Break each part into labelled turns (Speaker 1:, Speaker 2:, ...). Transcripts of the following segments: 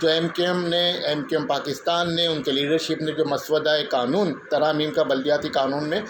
Speaker 1: جو M Q M Pakistan نے، ان کے لیڈرشپ نے جو مسودہ قانون ترامیم کا بلدیاتی قانون میں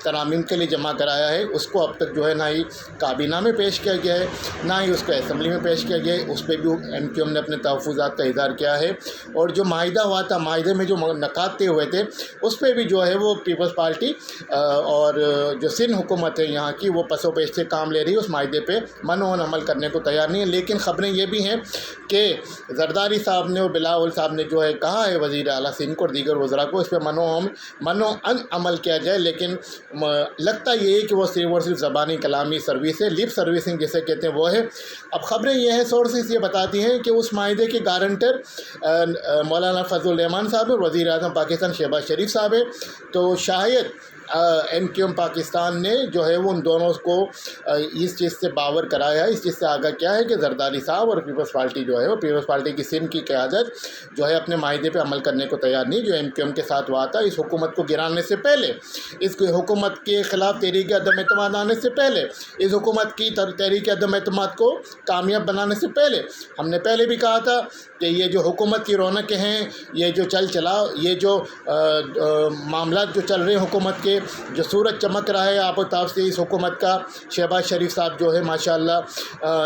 Speaker 1: ترامیم کے لیے جمع کرایا ہے، اس کو اب تک جو ہے نہ ہی کابینہ میں پیش کیا گیا ہے، نہ ہی اس کو اسمبلی میں پیش کیا گیا ہے. اس پہ بھی ایم کیو ایم نے اپنے تحفظات کا اظہار کیا ہے. اور جو معاہدہ ہوا تھا، معاہدے میں جو نکات طے ہوئے تھے، اس پہ بھی جو ہے وہ پیپلز پارٹی اور جو سندھ حکومت ہے یہاں کی، وہ پس و پیش سے کام لے رہی ہے. اس معاہدے پہ منع عمل کرنے کو تیار نہیں ہے. لیکن خبریں یہ بھی ہیں کہ زرداری صاحب نے اور بلاول صاحب نے جو ہے کہا ہے وزیر اعلیٰ سندھ کو اور دیگر وزراء کو اس پہ منع عمل کیا جائے. لیکن لگتا یہ ہے کہ وہ صرف اور صرف زبانی کلامی سروس ہے، لپ سروسنگ جسے کہتے ہیں وہ ہے. اب خبریں یہ ہیں، سورسز یہ بتاتی ہیں کہ اس معاہدے کے گارنٹر مولانا فضل الرحمان صاحب اور وزیر اعظم پاکستان شہباز شریف صاحب ہے. تو شاید ایم کیو ایم پاکستان نے جو ہے وہ ان دونوں کو اس چیز سے باور کرایا ہے، اس چیز سے آگاہ کیا ہے کہ زرداری صاحب اور پیپلز پارٹی جو ہے وہ پیپلز پارٹی کی سندھ کی قیادت جو ہے اپنے معاہدے پہ عمل کرنے کو تیار نہیں. جو ایم کیو ایم کے ساتھ ہوا تھا، اس حکومت کو گرانے سے پہلے، اس حکومت کے خلاف تحریک عدم اعتماد آنے سے پہلے، اس حکومت کی تحریک عدم اعتماد کو کامیاب بنانے سے پہلے، ہم نے پہلے بھی کہا تھا کہ یہ جو حکومت کی رونقیں ہیں، یہ جو یہ جو معاملات جو چل رہے ہیں حکومت کے، جو سورج چمک رہا ہے آب و تاب سے اس حکومت کا، شہباز شریف صاحب جو ہے ماشاءاللہ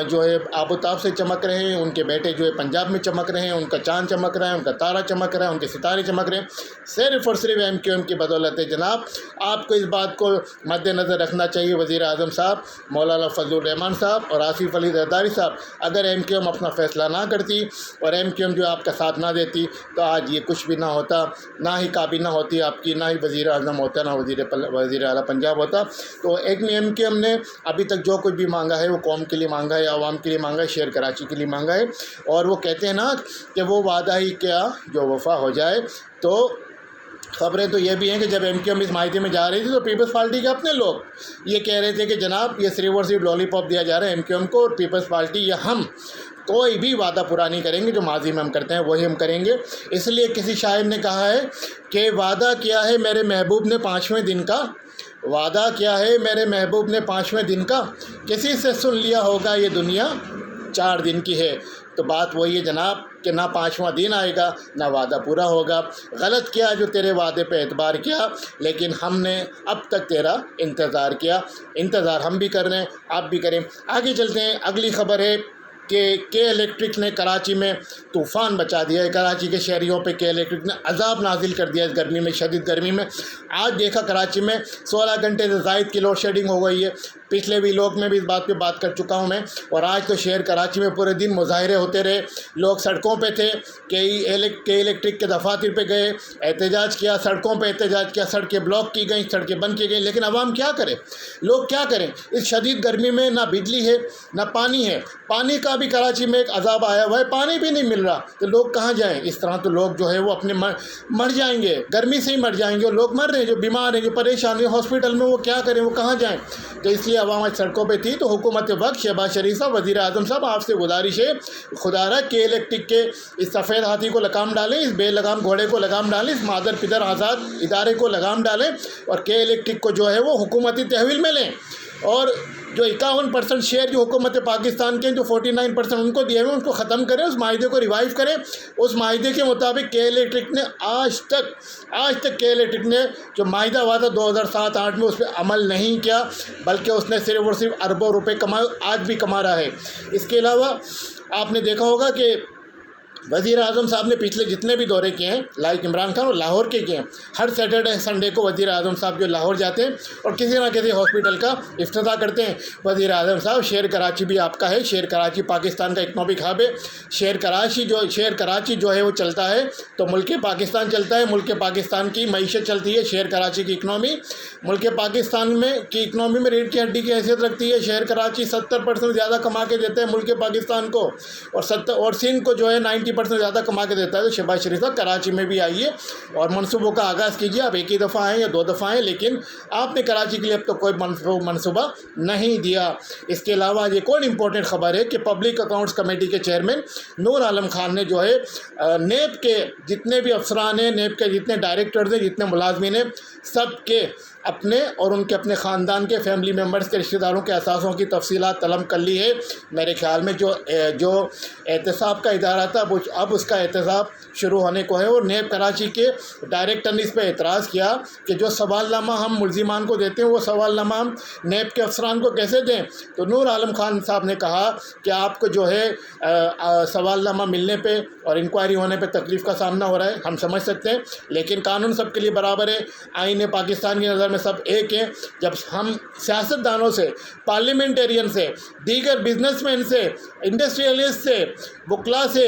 Speaker 1: جو ہے آب و تاب سے چمک رہے ہیں، ان کے بیٹے جو ہے پنجاب میں چمک رہے ہیں، ان کا چاند چمک رہا ہے، ان کا تارہ چمک رہا ہے، ان کے ستارے چمک رہے ہیں، صرف اور صرف ایم کیو ایم کی بدولت ہے. جناب آپ کو اس بات کو مد نظر رکھنا چاہیے، وزیر اعظم صاحب، مولانا فضل الرحمان صاحب اور آصف علی زرداری صاحب. اگر ایم کیو ایم اپنا فیصلہ نہ کرتی اور ایم کیو ایم جو آپ کا ساتھ نہ دیتی تو آج یہ کچھ بھی نہ ہوتا، نہ ہی کابینہ ہوتی آپ کی، نہ ہی وزیر اعظم ہوتا، نہ وزیر اعلیٰ پنجاب ہوتا. تو ایک ایم کیو ایم نے ابھی تک جو کچھ بھی مانگا ہے وہ قوم کے لیے مانگا ہے، عوام کے لیے مانگا ہے، شہر کراچی کے لیے مانگا ہے. اور وہ کہتے ہیں نا کہ وہ وعدہ ہی کیا جو وفا ہو جائے. تو خبریں تو یہ بھی ہیں کہ جب ایم کیو ایم اس معاہدے میں جا رہی تھی تو پیپلز پارٹی کے اپنے لوگ یہ کہہ رہے تھے کہ جناب یہ صرف اور صرف لالی پاپ دیا جا رہا ہے ایم کیو ایم کو، اور پیپلز پارٹی یا ہم کوئی بھی وعدہ پورا نہیں کریں گے، جو ماضی میں ہم کرتے ہیں وہی ہم کریں گے. اس لیے کسی شاعر نے کہا ہے کہ وعدہ کیا ہے میرے محبوب نے 5ویں دن کا، وعدہ کیا ہے میرے محبوب نے 5ویں دن کا، کسی سے سن لیا ہوگا یہ دنیا 4 دن کی ہے. تو بات وہی ہے جناب کہ نہ 5واں دن آئے گا، نہ وعدہ پورا ہوگا. غلط کیا جو تیرے وعدے پہ اعتبار کیا، لیکن ہم نے اب تک تیرا انتظار کیا. انتظار ہم بھی کر رہے ہیں، آپ بھی کریں. آگے چلتے ہیں. اگلی خبر ہے کہ کے الیکٹرک نے کراچی میں طوفان بچا دیا ہے. کراچی کے شہریوں پہ کے الیکٹرک نے عذاب نازل کر دیا اس گرمی میں، شدید گرمی میں. آج دیکھا کراچی میں 16 گھنٹے سے زائد کی لوڈ شیڈنگ ہو گئی ہے. پچھلے ویلاگ میں بھی اس بات پہ بات کر چکا ہوں میں. اور آج تو شہر کراچی میں پورے دن مظاہرے ہوتے رہے، لوگ سڑکوں پہ تھے، کے الیکٹرک کے دفاتر پہ گئے، احتجاج کیا، سڑکوں پہ احتجاج کیا، سڑکیں بلاک کی گئیں، سڑکیں بند کی گئیں. لیکن عوام کیا کرے، لوگ کیا کریں؟ اس شدید گرمی میں نہ بجلی ہے نہ پانی ہے. پانی کا بھی کراچی میں ایک عذاب آیا ہوا ہے، پانی بھی نہیں مل رہا. تو لوگ کہاں جائیں؟ اس طرح تو لوگ جو ہے وہ اپنے مر جائیں گے، گرمی سے ہی مر جائیں گے. اور لوگ مر رہے ہیں، جو بیمار ہیں، جو پریشان ہیں ہاسپٹل میں، وہ کیا کریں، وہ کہاں جائیں؟ تو اس لیے عوام آج سڑکوں پہ تھی. تو حکومت وقت شہباز شریف صاحب، وزیر اعظم صاحب، آپ سے گزارش ہے خدا را کے الیکٹرک کے اس سفید ہاتھی کو لگام ڈالیں، اس بے لگام گھوڑے کو لگام ڈالیں، اس مادر پدر آزاد ادارے کو لگام ڈالیں، اور کے الیکٹرک کو جو ہے وہ حکومتی تحویل میں لیں. اور جو 51% شیئر جو حکومت پاکستان کے جو 49% ان کو دیے ہوئے ان کو ختم کریں، اس معاہدے کو ریوائیو کریں. اس معاہدے کے مطابق کے الیکٹرک نے آج تک کے الیکٹرک نے جو معاہدہ ہوا تھا 2007-8 میں، اس پہ عمل نہیں کیا، بلکہ اس نے صرف اور صرف اربوں روپے کمائے، آج بھی کما رہا ہے. اس کے علاوہ آپ نے دیکھا ہوگا کہ وزیر اعظم صاحب نے پچھلے جتنے بھی دورے کیے ہیں، لائک عمران خان اور لاہور کے کیے ہیں، ہر سیٹرڈے سنڈے کو وزیر اعظم صاحب جو لاہور جاتے ہیں اور کسی نہ کسی ہاسپٹل کا افتتاح کرتے ہیں. وزیر اعظم صاحب، شہر کراچی بھی آپ کا ہے، شہر کراچی پاکستان کا اکنامک ہب ہے. شہر کراچی جو ہے وہ چلتا ہے تو ملک پاکستان چلتا ہے، ملک پاکستان کی معیشت چلتی ہے. شہر کراچی کی اکنامی ملک پاکستان میں کی اکنامی میں ریڑھ کی ہڈی کی حیثیت رکھتی ہے. شہر کراچی 70% زیادہ کما کے دیتے ہیں ملک پاکستان کو، اور سندھ کو جو ہے 90% 50% زیادہ کما کے دیتا ہے تو شہباز شریف صاحب کراچی میں بھی آئیے اور منصوبوں کا آغاز کیجیے. آپ ایک ہی دفعہ آئیں یا 2 دفعہ آئیں, لیکن آپ نے کراچی کے لیے اب تک کوئی منصوبہ نہیں دیا. اس کے علاوہ ایک اور امپورٹنٹ خبر ہے کہ پبلک اکاؤنٹس کمیٹی کے چیئرمین نور عالم خان نے جو ہے نیب کے جتنے بھی افسران ہیں, نیب کے جتنے ڈائریکٹرز ہیں, جتنے ملازمین ہیں, سب کے اپنے اور ان کے اپنے خاندان کے فیملی ممبرز کے رشتہ داروں کے اثاثوں کی تفصیلات طلب کر لی ہے. میرے خیال میں جو احتساب کا ادارہ تھا اب اس کا احتساب شروع ہونے کو ہے. اور نیب کراچی کے ڈائریکٹر نے اس پہ اعتراض کیا کہ جو سوال نامہ ہم ملزمان کو دیتے ہیں وہ سوال نامہ ہم نیب کے افسران کو کیسے دیں. تو نور عالم خان صاحب نے کہا کہ آپ کو جو ہے سوال نامہ ملنے پہ اور انکوائری ہونے پہ تکلیف کا سامنا ہو رہا ہے, ہم سمجھ سکتے ہیں, لیکن قانون سب کے لیے برابر ہے. آئین پاکستان کی نظر میں سب ایک ہیں. جب ہم سیاستدانوں سے, پارلیمنٹرین سے, دیگر بزنس مین سے, انڈسٹریلسٹ سے, وکلاء سے,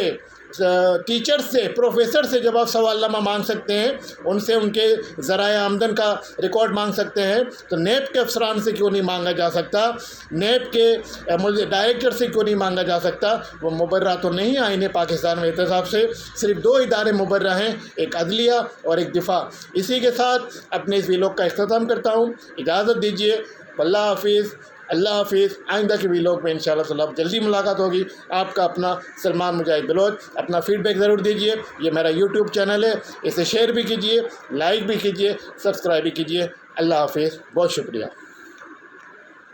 Speaker 1: ٹیچر سے, پروفیسر سے جب آپ سوال نامہ مانگ سکتے ہیں, ان سے ان کے ذرائع آمدن کا ریکارڈ مانگ سکتے ہیں, تو نیب کے افسران سے کیوں نہیں مانگا جا سکتا, نیب کے ڈائریکٹر سے کیوں نہیں مانگا جا سکتا. وہ مبرہ تو نہیں آئین پاکستان میں احتساب سے, صرف 2 ادارے مبرہ ہیں, ایک عدلیہ اور ایک دفاع. اسی کے ساتھ اپنے اس ویلاگ کا اختتام کرتا ہوں. اجازت دیجیے. اللہ حافظ. اللہ حافظ. آئندہ کے ویلاگ میں انشاءاللہ جلدی ملاقات ہوگی. آپ کا اپنا سلمان مجاہد بلوچ. اپنا فیڈ بیک ضرور دیجیے. یہ میرا یوٹیوب چینل ہے, اسے شیئر بھی کیجیے, لائک بھی کیجیے, سبسکرائب بھی کیجیے. اللہ حافظ. بہت شکریہ.